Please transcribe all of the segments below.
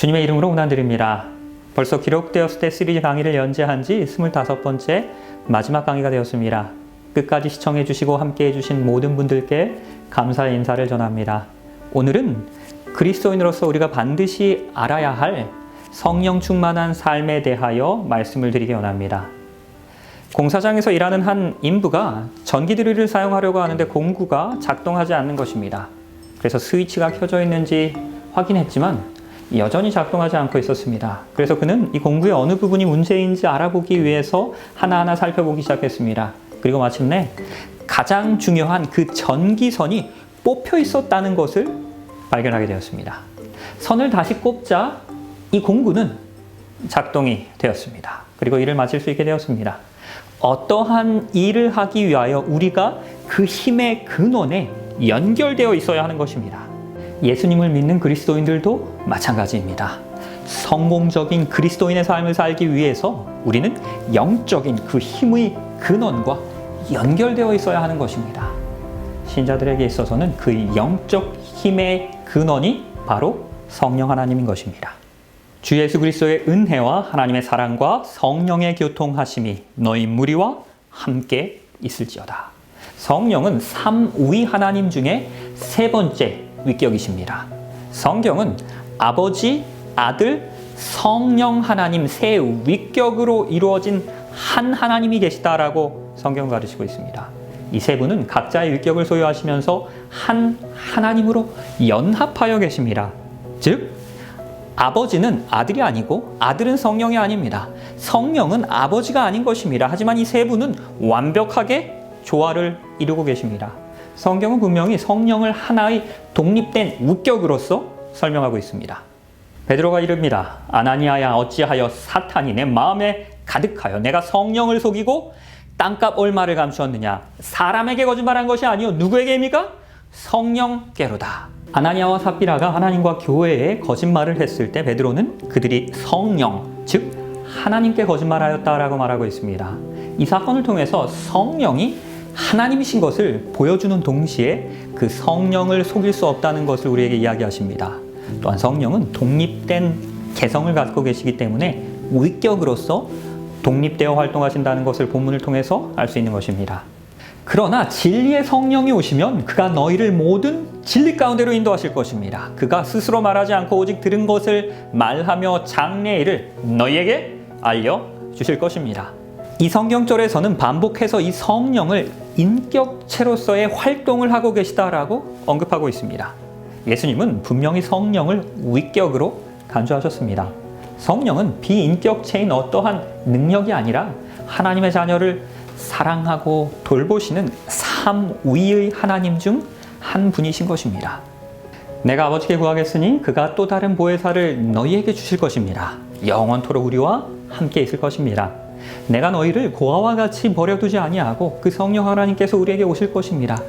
주님의 이름으로 문안드립니다. 벌써 기록되었을 때 시리즈 강의를 연재한 지 25번째 마지막 강의가 되었습니다. 끝까지 시청해 주시고 함께 해주신 모든 분들께 감사의 인사를 전합니다. 오늘은 그리스도인으로서 우리가 반드시 알아야 할 성령 충만한 삶에 대하여 말씀을 드리기 원합니다. 공사장에서 일하는 한 인부가 전기 드릴을 사용하려고 하는데 공구가 작동하지 않는 것입니다. 그래서 스위치가 켜져 있는지 확인했지만 여전히 작동하지 않고 있었습니다. 그래서 그는 이 공구의 어느 부분이 문제인지 알아보기 위해서 하나하나 살펴보기 시작했습니다. 그리고 마침내 가장 중요한 그 전기선이 뽑혀 있었다는 것을 발견하게 되었습니다. 선을 다시 꼽자 이 공구는 작동이 되었습니다. 그리고 일을 마칠 수 있게 되었습니다. 어떠한 일을 하기 위하여 우리가 그 힘의 근원에 연결되어 있어야 하는 것입니다. 예수님을 믿는 그리스도인들도 마찬가지입니다. 성공적인 그리스도인의 삶을 살기 위해서 우리는 영적인 그 힘의 근원과 연결되어 있어야 하는 것입니다. 신자들에게 있어서는 그 영적 힘의 근원이 바로 성령 하나님인 것입니다. 주 예수 그리스도의 은혜와 하나님의 사랑과 성령의 교통하심이 너희 무리와 함께 있을지어다. 성령은 삼위 하나님 중에 세 번째 위격이십니다. 성경은 아버지, 아들, 성령 하나님 세 위격으로 이루어진 한 하나님이 계시다라고 성경 가르치고 있습니다. 이 세 분은 각자의 위격을 소유하시면서 한 하나님으로 연합하여 계십니다. 즉 아버지는 아들이 아니고 아들은 성령이 아닙니다. 성령은 아버지가 아닌 것입니다. 하지만 이 세 분은 완벽하게 조화를 이루고 계십니다. 성경은 분명히 성령을 하나의 독립된 위격으로서 설명하고 있습니다. 베드로가 이릅니다. 아나니아야 어찌하여 사탄이 내 마음에 가득하여 내가 성령을 속이고 땅값 얼마를 감추었느냐. 사람에게 거짓말한 것이 아니요 누구에게입니까? 성령께로다. 아나니아와 삽비라가 하나님과 교회에 거짓말을 했을 때 베드로는 그들이 성령, 즉 하나님께 거짓말하였다라고 말하고 있습니다. 이 사건을 통해서 성령이 하나님이신 것을 보여주는 동시에 그 성령을 속일 수 없다는 것을 우리에게 이야기하십니다. 또한 성령은 독립된 개성을 갖고 계시기 때문에 위격으로서 독립되어 활동하신다는 것을 본문을 통해서 알 수 있는 것입니다. 그러나 진리의 성령이 오시면 그가 너희를 모든 진리 가운데로 인도하실 것입니다. 그가 스스로 말하지 않고 오직 들은 것을 말하며 장래일을 너희에게 알려주실 것입니다. 이 성경절에서는 반복해서 이 성령을 인격체로서의 활동을 하고 계시다라고 언급하고 있습니다. 예수님은 분명히 성령을 위격으로 간주하셨습니다. 성령은 비인격체인 어떠한 능력이 아니라 하나님의 자녀를 사랑하고 돌보시는 삼위의 하나님 중 한 분이신 것입니다. 내가 아버지께 구하겠으니 그가 또 다른 보혜사를 너희에게 주실 것입니다. 영원토록 우리와 함께 있을 것입니다. 내가 너희를 고아와 같이 버려두지 아니하고 그 성령 하나님께서 우리에게 오실 것입니다.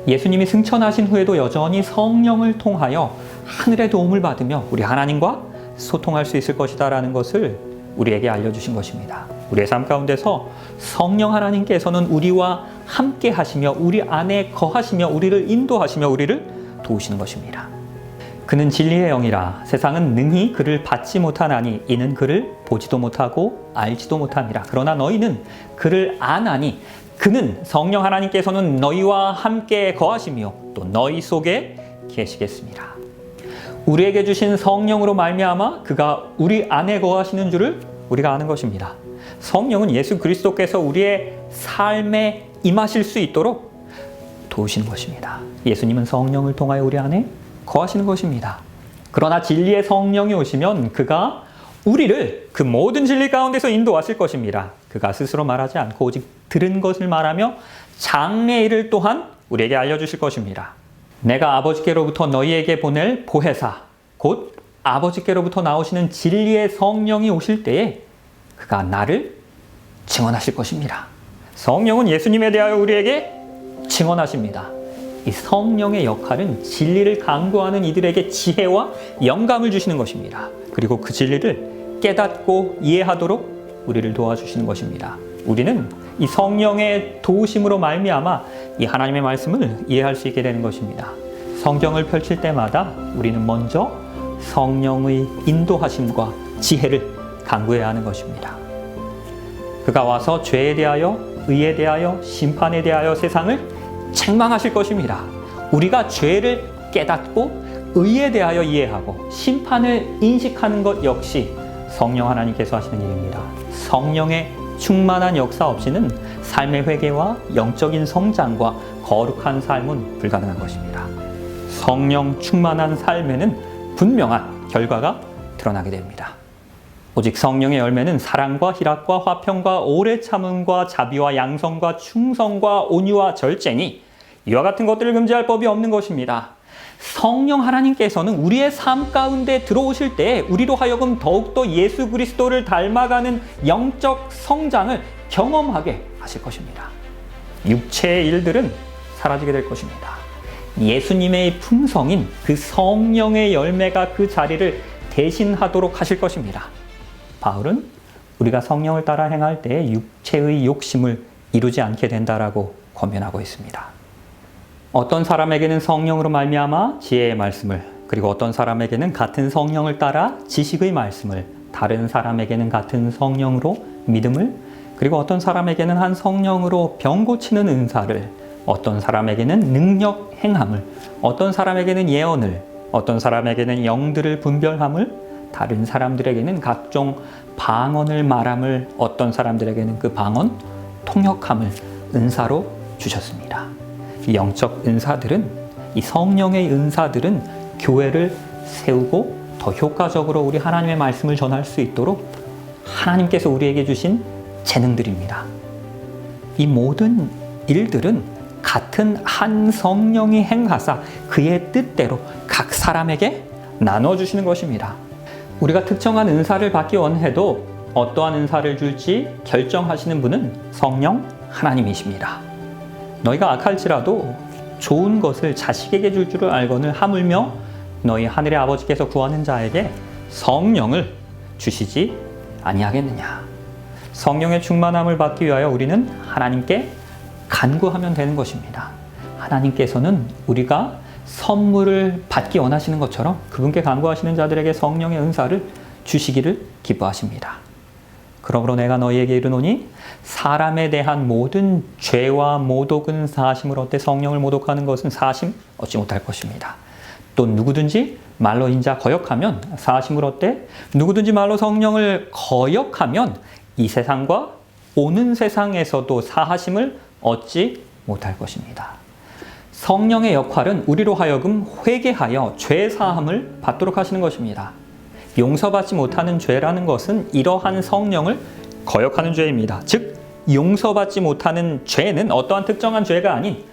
예수님이 승천하신 후에도 여전히 성령을 통하여 하늘의 도움을 받으며 우리 하나님과 소통할 수 있을 것이다라는 것을 우리에게 알려주신 것입니다. 우리의 삶 가운데서 성령 하나님께서는 우리와 함께 하시며 우리 안에 거하시며 우리를 인도하시며 우리를 도우시는 것입니다. 그는 진리의 영이라 세상은 능히 그를 받지 못하나니 이는 그를 보지도 못하고 알지도 못함이라. 그러나 너희는 그를 아나니 그는 성령 하나님께서는 너희와 함께 거하시며 또 너희 속에 계시겠습니다. 우리에게 주신 성령으로 말미암아 그가 우리 안에 거하시는 줄을 우리가 아는 것입니다. 성령은 예수 그리스도께서 우리의 삶에 임하실 수 있도록 도우시는 것입니다. 예수님은 성령을 통하여 우리 안에 거하시는 것입니다. 그러나 진리의 성령이 오시면 그가 우리를 그 모든 진리 가운데서 인도하실 것입니다. 그가 스스로 말하지 않고 오직 들은 것을 말하며 장래일을 또한 우리에게 알려주실 것입니다. 내가 아버지께로부터 너희에게 보낼 보혜사 곧 아버지께로부터 나오시는 진리의 성령이 오실 때에 그가 나를 증언하실 것입니다. 성령은 예수님에 대하여 우리에게 증언하십니다. 이 성령의 역할은 진리를 강구하는 이들에게 지혜와 영감을 주시는 것입니다. 그리고 그 진리를 깨닫고 이해하도록 우리를 도와주시는 것입니다. 우리는 이 성령의 도우심으로 말미암아 이 하나님의 말씀을 이해할 수 있게 되는 것입니다. 성경을 펼칠 때마다 우리는 먼저 성령의 인도하심과 지혜를 간구해야 하는 것입니다. 그가 와서 죄에 대하여, 의에 대하여, 심판에 대하여 세상을 책망하실 것입니다. 우리가 죄를 깨닫고 의에 대하여 이해하고 심판을 인식하는 것 역시 성령 하나님께서 하시는 일입니다. 성령의 충만한 역사 없이는 삶의 회개와 영적인 성장과 거룩한 삶은 불가능한 것입니다. 성령 충만한 삶에는 분명한 결과가 드러나게 됩니다. 오직 성령의 열매는 사랑과 희락과 화평과 오래 참음과 자비와 양성과 충성과 온유와 절제니 이와 같은 것들을 금지할 법이 없는 것입니다. 성령 하나님께서는 우리의 삶 가운데 들어오실 때 우리로 하여금 더욱더 예수 그리스도를 닮아가는 영적 성장을 경험하게 하실 것입니다. 육체의 일들은 사라지게 될 것입니다. 예수님의 품성인 그 성령의 열매가 그 자리를 대신하도록 하실 것입니다. 바울은 우리가 성령을 따라 행할 때 육체의 욕심을 이루지 않게 된다라고 권면하고 있습니다. 어떤 사람에게는 성령으로 말미암아 지혜의 말씀을, 그리고 어떤 사람에게는 같은 성령을 따라 지식의 말씀을, 다른 사람에게는 같은 성령으로 믿음을, 그리고 어떤 사람에게는 한 성령으로 병 고치는 은사를, 어떤 사람에게는 능력 행함을, 어떤 사람에게는 예언을, 어떤 사람에게는 영들을 분별함을, 다른 사람들에게는 각종 방언을 말함을, 어떤 사람들에게는 그 방언 통역함을 은사로 주셨습니다. 이 영적 은사들은, 이 성령의 은사들은 교회를 세우고 더 효과적으로 우리 하나님의 말씀을 전할 수 있도록 하나님께서 우리에게 주신 재능들입니다. 이 모든 일들은 같은 한 성령이 행하사 그의 뜻대로 각 사람에게 나눠주시는 것입니다. 우리가 특정한 은사를 받기 원해도 어떠한 은사를 줄지 결정하시는 분은 성령 하나님이십니다. 너희가 악할지라도 좋은 것을 자식에게 줄 줄을 알거늘 하물며 너희 하늘의 아버지께서 구하는 자에게 성령을 주시지 아니하겠느냐. 성령의 충만함을 받기 위하여 우리는 하나님께 간구하면 되는 것입니다. 하나님께서는 우리가 선물을 받기 원하시는 것처럼 그분께 간구하시는 자들에게 성령의 은사를 주시기를 기뻐하십니다. 그러므로 내가 너희에게 이르노니 사람에 대한 모든 죄와 모독은 사하심을 얻되 성령을 모독하는 것은 사하심 얻지 못할 것입니다. 또 누구든지 말로 인자 거역하면 사하심을 얻되 누구든지 말로 성령을 거역하면 이 세상과 오는 세상에서도 사하심을 얻지 못할 것입니다. 성령의 역할은 우리로 하여금 회개하여 죄 사함을 받도록 하시는 것입니다. 용서받지 못하는 죄라는 것은 이러한 성령을 거역하는 죄입니다. 즉 용서받지 못하는 죄는 어떠한 특정한 죄가 아닌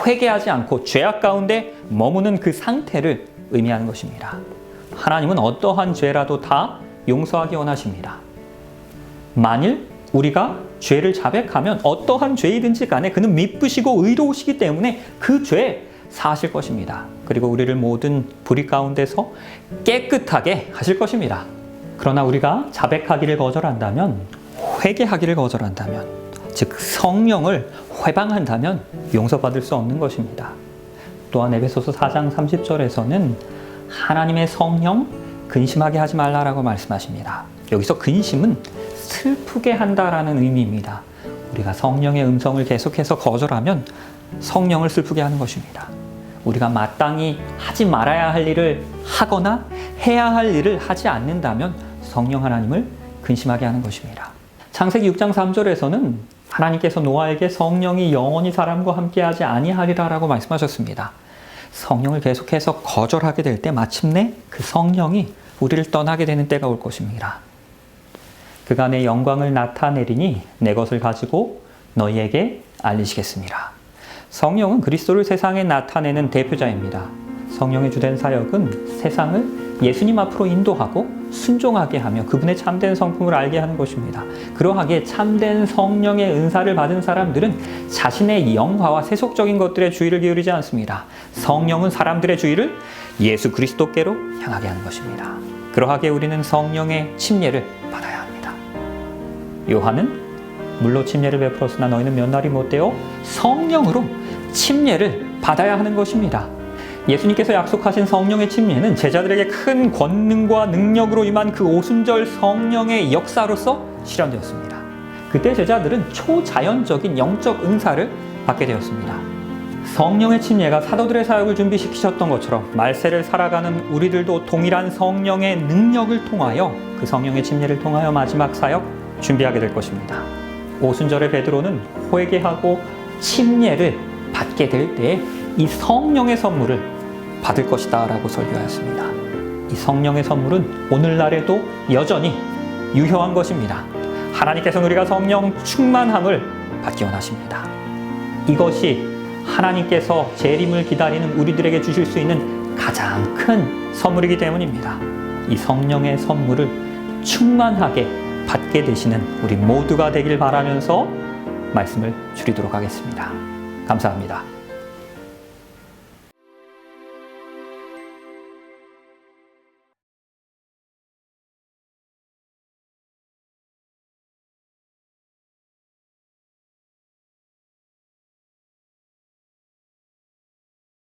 회개하지 않고 죄악 가운데 머무는 그 상태를 의미하는 것입니다. 하나님은 어떠한 죄라도 다 용서하기 원하십니다. 만일 우리가 죄를 자백하면 어떠한 죄이든지 간에 그는 미쁘시고 의로우시기 때문에 그 죄 사하실 것입니다. 그리고 우리를 모든 불의 가운데서 깨끗하게 하실 것입니다. 그러나 우리가 자백하기를 거절한다면, 회개하기를 거절한다면, 즉 성령을 회방한다면 용서받을 수 없는 것입니다. 또한 에베소서 4장 30절에서는 하나님의 성령 근심하게 하지 말라라고 말씀하십니다. 여기서 근심은 슬프게 한다라는 의미입니다. 우리가 성령의 음성을 계속해서 거절하면 성령을 슬프게 하는 것입니다. 우리가 마땅히 하지 말아야 할 일을 하거나 해야 할 일을 하지 않는다면 성령 하나님을 근심하게 하는 것입니다. 창세기 6장 3절에서는 하나님께서 노아에게 성령이 영원히 사람과 함께하지 아니하리라라고 말씀하셨습니다. 성령을 계속해서 거절하게 될 때 마침내 그 성령이 우리를 떠나게 되는 때가 올 것입니다. 그가 내 영광을 나타내리니 내 것을 가지고 너희에게 알리시겠습니다. 성령은 그리스도를 세상에 나타내는 대표자입니다. 성령의 주된 사역은 세상을 예수님 앞으로 인도하고 순종하게 하며 그분의 참된 성품을 알게 하는 것입니다. 그러하기에 참된 성령의 은사를 받은 사람들은 자신의 영화와 세속적인 것들에 주의를 기울이지 않습니다. 성령은 사람들의 주의를 예수 그리스도께로 향하게 하는 것입니다. 그러하기에 우리는 성령의 침례를 받아야 합니다. 요한은 물로 침례를 베풀었으나 너희는 몇 날이 못되어 성령으로 침례를 받아야 하는 것입니다. 예수님께서 약속하신 성령의 침례는 제자들에게 큰 권능과 능력으로 임한 그 오순절 성령의 역사로서 실현되었습니다. 그때 제자들은 초자연적인 영적 응사를 받게 되었습니다. 성령의 침례가 사도들의 사역을 준비시키셨던 것처럼 말세를 살아가는 우리들도 동일한 성령의 능력을 통하여 그 성령의 침례를 통하여 마지막 사역 준비하게 될 것입니다. 오순절에 베드로는 회개하고 침례를 받게 될 때 이 성령의 선물을 받을 것이다 라고 설교하였습니다. 이 성령의 선물은 오늘날에도 여전히 유효한 것입니다. 하나님께서는 우리가 성령 충만함을 받기 원하십니다. 이것이 하나님께서 재림을 기다리는 우리들에게 주실 수 있는 가장 큰 선물이기 때문입니다. 이 성령의 선물을 충만하게 받게 되시는 우리 모두가 되길 바라면서 말씀을 줄이도록 하겠습니다. 감사합니다.